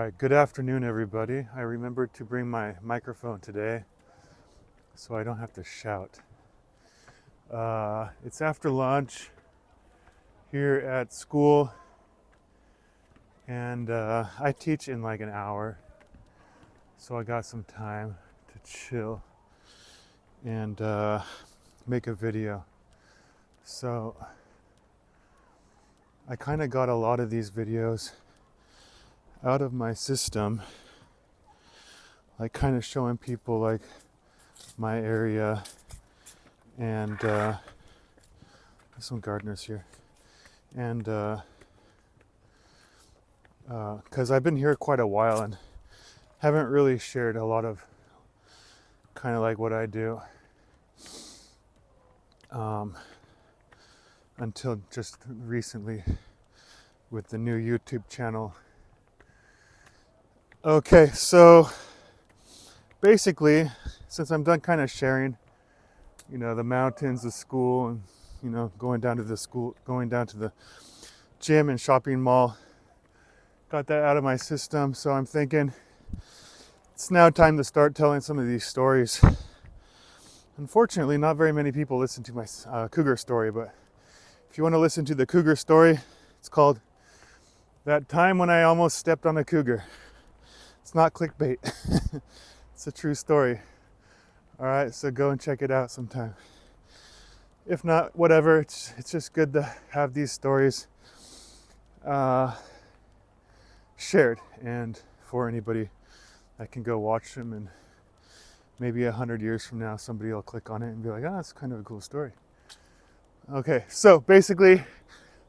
right, good afternoon, everybody. I remembered to bring my microphone today so I don't have to shout. It's after lunch here at school, and I teach in like an hour, so I got some time to chill and make a video. So I kind of got a lot of these videos out of my system, like kind of showing people like my area, and there's some gardeners here, and because I've been here quite a while and haven't really shared a lot of kind of like what I do until just recently with the new YouTube channel. Okay, so basically, since I'm done kind of sharing, the mountains, the school, and going down to the school, going down to the gym and shopping mall, got that out of my system. So I'm thinking it's now time to start telling some of these stories. Unfortunately, not very many people listen to my cougar story, but if you want to listen to the cougar story, it's called "That Time When I Almost Stepped on a Cougar." It's not clickbait. It's a true story. All right, so go and check it out sometime. If not, whatever. It's just good to have these stories shared, and for anybody that can go watch them, and maybe 100 years from now, somebody will click on it and be like, that's kind of a cool story. Okay, so basically,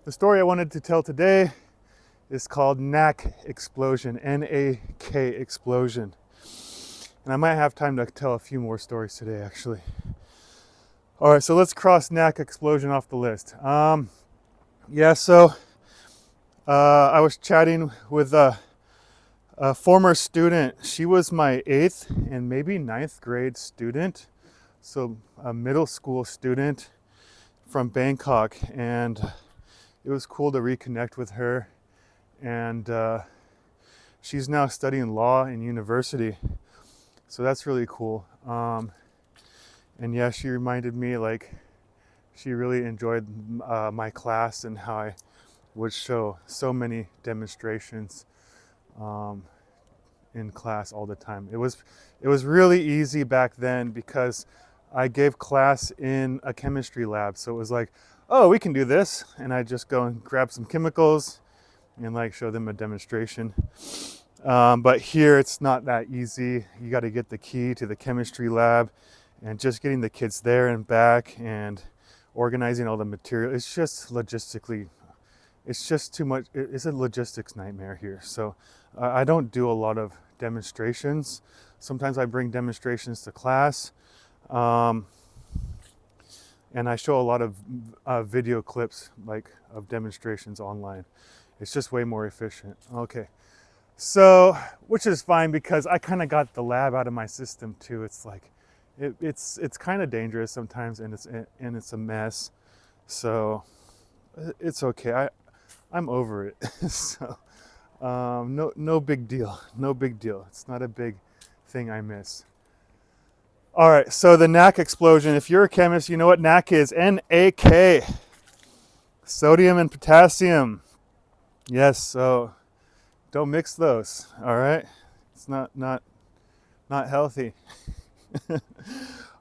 the story I wanted to tell today is called NaK explosion, N-A-K explosion. And I might have time to tell a few more stories today, actually. All right, so let's cross NaK explosion off the list. I was chatting with a former student. She was my 8th and maybe 9th grade student, so a middle school student from Bangkok, and it was cool to reconnect with her. And she's now studying law in university, so that's really cool. And yeah, she reminded me like she really enjoyed my class and how I would show so many demonstrations in class all the time. It was really easy back then because I gave class in a chemistry lab, so it was like, oh, we can do this, and I just go and grab some chemicals and like show them a demonstration. But here it's not that easy. You got to get the key to the chemistry lab, and just getting the kids there and back and organizing all the material. It's just logistically, it's just too much. It's a logistics nightmare here. So I don't do a lot of demonstrations. Sometimes I bring demonstrations to class, and I show a lot of video clips like of demonstrations online. It's just way more efficient. Okay, so which is fine because I kind of got the lab out of my system too. It's like it's kind of dangerous sometimes, and it's a mess. So it's okay. I'm over it. So no big deal. No big deal. It's not a big thing I miss. All right. So the NaK explosion. If you're a chemist, you know what NaK is. NaK. Sodium and potassium. Yes, so don't mix those, all right? It's not healthy.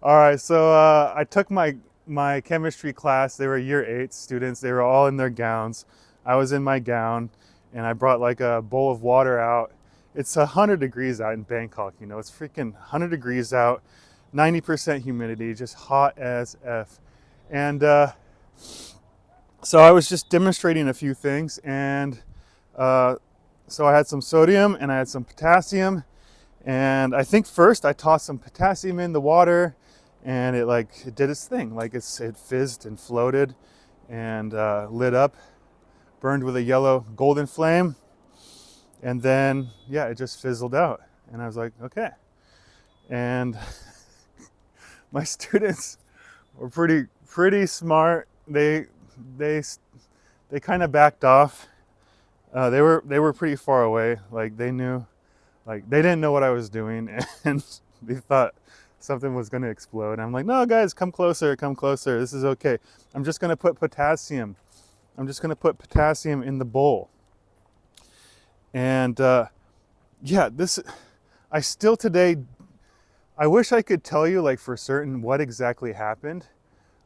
All right, so I took my chemistry class. They were year 8 students. They were all in their gowns. I was in my gown, and I brought like a bowl of water out. It's 100 degrees out in Bangkok, it's freaking 100 degrees out, 90% humidity, just hot as F. And so I was just demonstrating a few things, and so I had some sodium and I had some potassium, and I think first I tossed some potassium in the water, and it did its thing, like it fizzed and floated and lit up, burned with a yellow golden flame, and then it just fizzled out, and I was like, okay. And my students were pretty smart. They kind of backed off They were pretty far away. Like they knew, like they didn't know what I was doing, and they thought something was going to explode. I'm like, no, guys, come closer, come closer. This is okay. I'm just going to put potassium. I'm just going to put potassium in the bowl. And yeah, this, I still today, I wish I could tell you like for certain what exactly happened.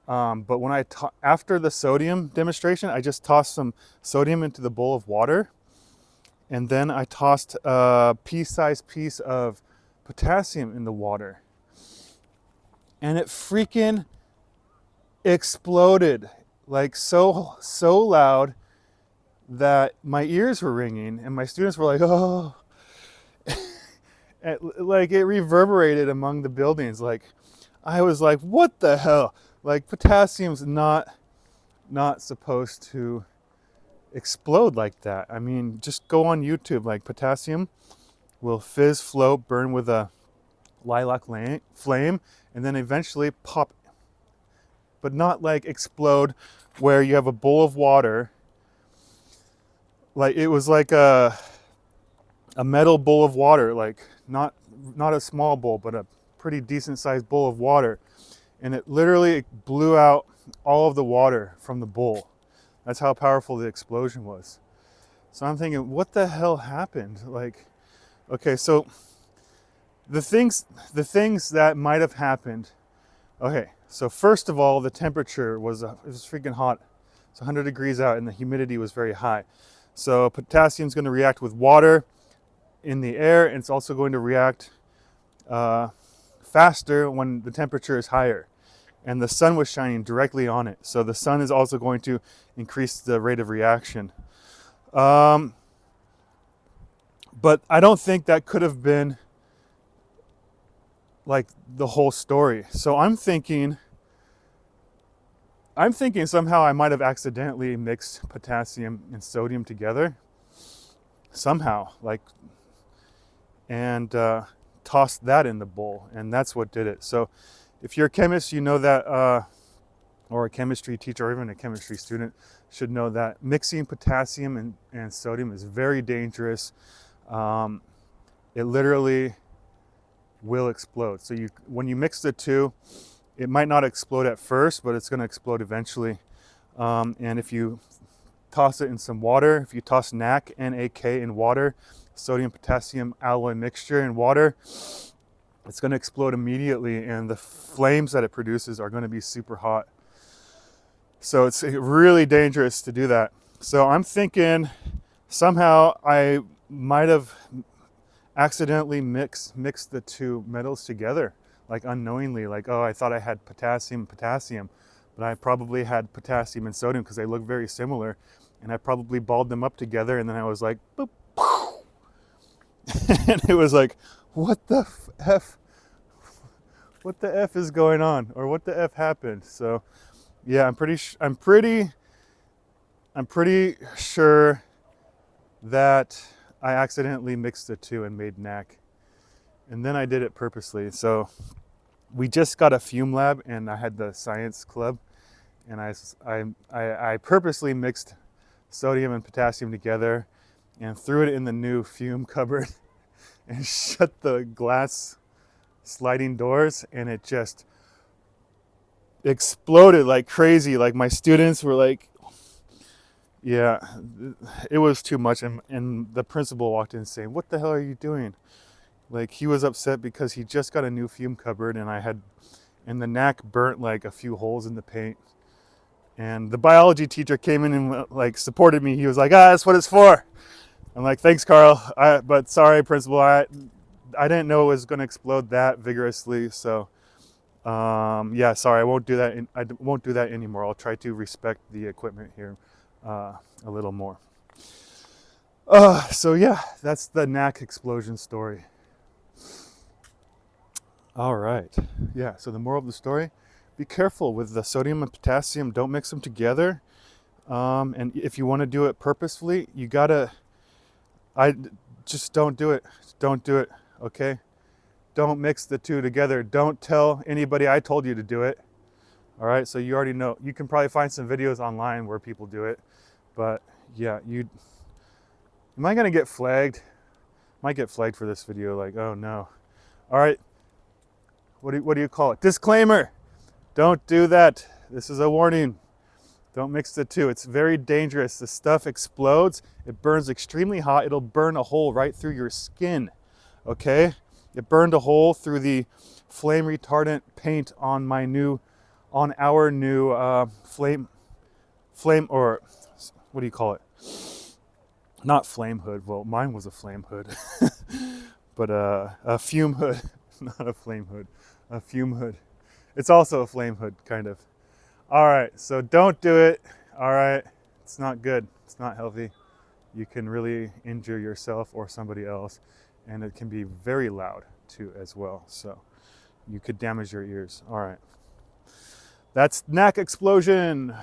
But when after the sodium demonstration, I just tossed some sodium into the bowl of water. And then I tossed a pea-sized piece of potassium in the water. And it freaking exploded, like so loud that my ears were ringing, and my students were like, oh. Like it reverberated among the buildings. Like I was like, what the hell? Like potassium's not supposed to explode like that. I mean, just go on YouTube. Like potassium will fizz, float, burn with a lilac flame, and then eventually pop, but not like explode where you have a bowl of water. Like it was like a metal bowl of water, like not a small bowl, but a pretty decent sized bowl of water. And it literally blew out all of the water from the bowl. That's how powerful the explosion was. So I'm thinking, what the hell happened? Like, okay, so the things that might have happened. Okay, so first of all, the temperature it was freaking hot. It's 100 degrees out and the humidity was very high. So potassium is going to react with water in the air, and it's also going to react faster when the temperature is higher. And the sun was shining directly on it. So the sun is also going to increase the rate of reaction. But I don't think that could have been like the whole story. So I'm thinking somehow I might have accidentally mixed potassium and sodium together. Somehow, like, and tossed that in the bowl, and that's what did it. So if you're a chemist, you know that, or a chemistry teacher, or even a chemistry student should know that mixing potassium and sodium is very dangerous. It literally will explode. So when you mix the two, it might not explode at first, but it's going to explode eventually. And if you toss it in some water, if you toss NaK, NaK in water, sodium potassium alloy mixture in water, it's going to explode immediately, and the flames that it produces are going to be super hot. So it's really dangerous to do that. So I'm thinking somehow I might have accidentally mixed the two metals together, like unknowingly, like, oh, I thought I had potassium, but I probably had potassium and sodium because they look very similar, and I probably balled them up together, and then I was like, boop, and it was like, what the F? What the F is going on? Or what the F happened? So yeah, I'm pretty sure that I accidentally mixed the two and made NaK. And then I did it purposely. So we just got a fume lab, and I had the science club, and I purposely mixed sodium and potassium together and threw it in the new fume cupboard and shut the glass sliding doors, and it just exploded like crazy. Like my students were like, yeah, it was too much. And the principal walked in saying, what the hell are you doing? Like he was upset because he just got a new fume cupboard, and the NaK burnt like a few holes in the paint. And the biology teacher came in and like supported me. He was like, that's what it's for. I'm like, thanks, Carl. But sorry, principal, I didn't know it was going to explode that vigorously. So yeah, sorry, I won't do that. I won't do that anymore. I'll try to respect the equipment here a little more. So yeah, that's the NaK explosion story. All right. Yeah, so the moral of the story, be careful with the sodium and potassium. Don't mix them together. And if you want to do it purposefully, just don't do it. Don't do it, okay? Don't mix the two together. Don't tell anybody I told you to do it. All right, so you already know. You can probably find some videos online where people do it. But yeah, Am I gonna get flagged? Might get flagged for this video, like, oh no. All right, what do you call it? Disclaimer, don't do that. This is a warning. Don't mix the two. It's very dangerous. The stuff explodes. It burns extremely hot. It'll burn a hole right through your skin, okay? It burned a hole through the flame retardant paint on our new flame, or what do you call it? Not flame hood. Well, mine was a flame hood, but a fume hood, not a flame hood, a fume hood. It's also a flame hood, kind of. All right, so don't do it. All right, it's not good. It's not healthy. You can really injure yourself or somebody else, and it can be very loud too as well. So you could damage your ears. All right, that's NaK explosion.